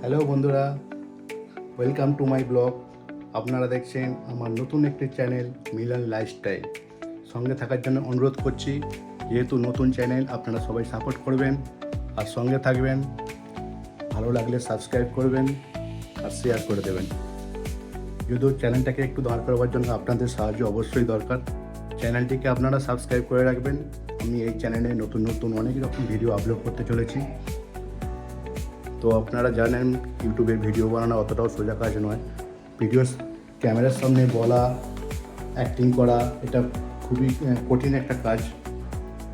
Hello বন্ধুরা, welcome to my blog. আপনারা দেখছেন আমার নতুন একটি চ্যানেল মিলন লাইফস্টাইল। সঙ্গে থাকার জন্য অনুরোধ করছি, যেহেতু নতুন চ্যানেল আপনারা সবাই সাপোর্ট করবেন আর সঙ্গে থাকবেন। ভালো লাগলে সাবস্ক্রাইব করবেন আর শেয়ার করে দেবেন। যদিও চ্যানেলটাকে একটু দাঁড় করাবার জন্য আপনাদের সাহায্য অবশ্যই দরকার। চ্যানেলটিকে আপনারা সাবস্ক্রাইব করে রাখবেন। আমি এই চ্যানেলে নতুন নতুন অনেক রকম ভিডিও আপলোড করতে চলেছি। তো আপনারা জানেন, ইউটিউবে ভিডিও বানানো অতটাও সোজা কাজ নয়। ভিডিও ক্যামেরার সামনে বলা, অ্যাক্টিং করা, এটা খুবই কঠিন একটা কাজ।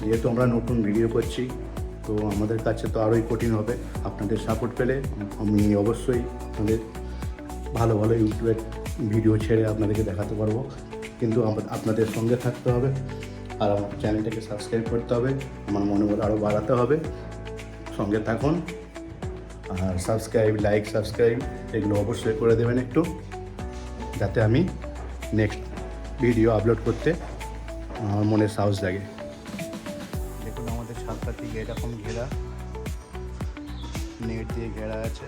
যেহেতু আমরা নতুন ভিডিও করছি, তো আমাদের কাছে তো আরোই কঠিন হবে। আপনাদের সাপোর্ট পেলে আমি অবশ্যই আপনাদের ভালো ভালো ইউটিউবের ভিডিও ছেড়ে আপনাদেরকে দেখাতে পারবো। কিন্তু আপনাদের সঙ্গে থাকতে হবে আর আমার চ্যানেলটাকে সাবস্ক্রাইব করতে হবে। আমার মনোবল আরও বাড়াতে হবে। সঙ্গে থাকুন আর সাবস্ক্রাইব এগুলো অবশ্যই করে দেবেন একটু, যাতে আমি নেক্সট ভিডিও আপলোড করতে আমার মনে সাহস লাগে। দেখুন, আমাদের ছাদটা দিকে এরকম ঘেরা, নেট দিয়ে ঘেরা আছে।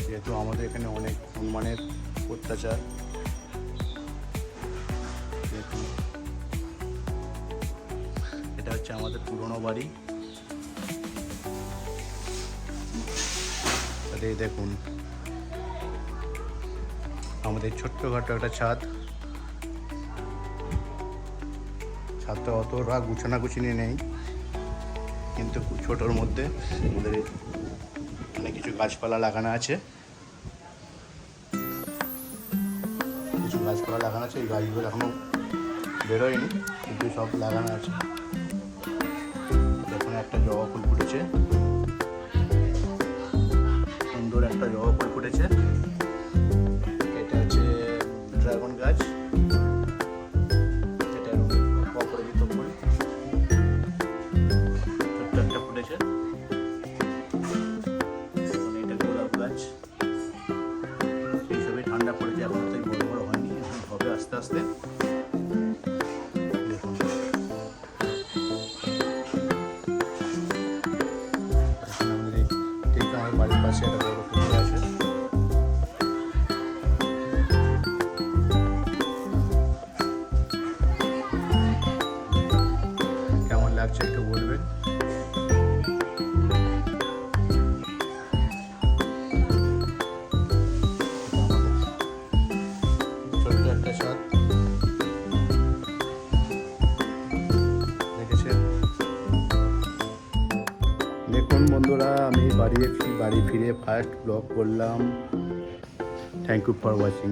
যেহেতু আমাদের এখানে অনেক হনুমানের অত্যাচার। দেখুন, এটা হচ্ছে আমাদের পুরনো বাড়ি। দেখুন, আমাদের ছোট্টখাটো একটা ছাদটা অতটা গুছানাগুছিনি নেই, কিন্তু ছোটোর মধ্যে আমাদের অনেক কিছু গাছপালা লাগানো আছে। এই গাছগুলো এখনো বেরোয়নি, কিন্তু সব লাগানো আছে। দেখুন, একটা জবা ফুল ফুটেছে, সুন্দর একটা জবা ফুল ফুটেছে। এটা হচ্ছে ড্রাগন গাছ, এটা অপরাজিত ফুল, ছোট্ট একটা ফুটেছে। এটা গোলাপ গাছ। এইসবই ঠান্ডা পড়েছে, এখন তো বড় বড় হয়নি, এখন হবে আস্তে আস্তে। দেখুন, ঠিক আমার বাড়ির পাশে একটা বড় পুকুর আছে। কেমন লাগছে একটু বলবেন। ছোট্ট একটা ছাদ দেখেছেন। দেখুন বন্ধুরা, আমি বাড়ি ফিরে ফার্স্ট ব্লগ করলাম। Thank you for watching.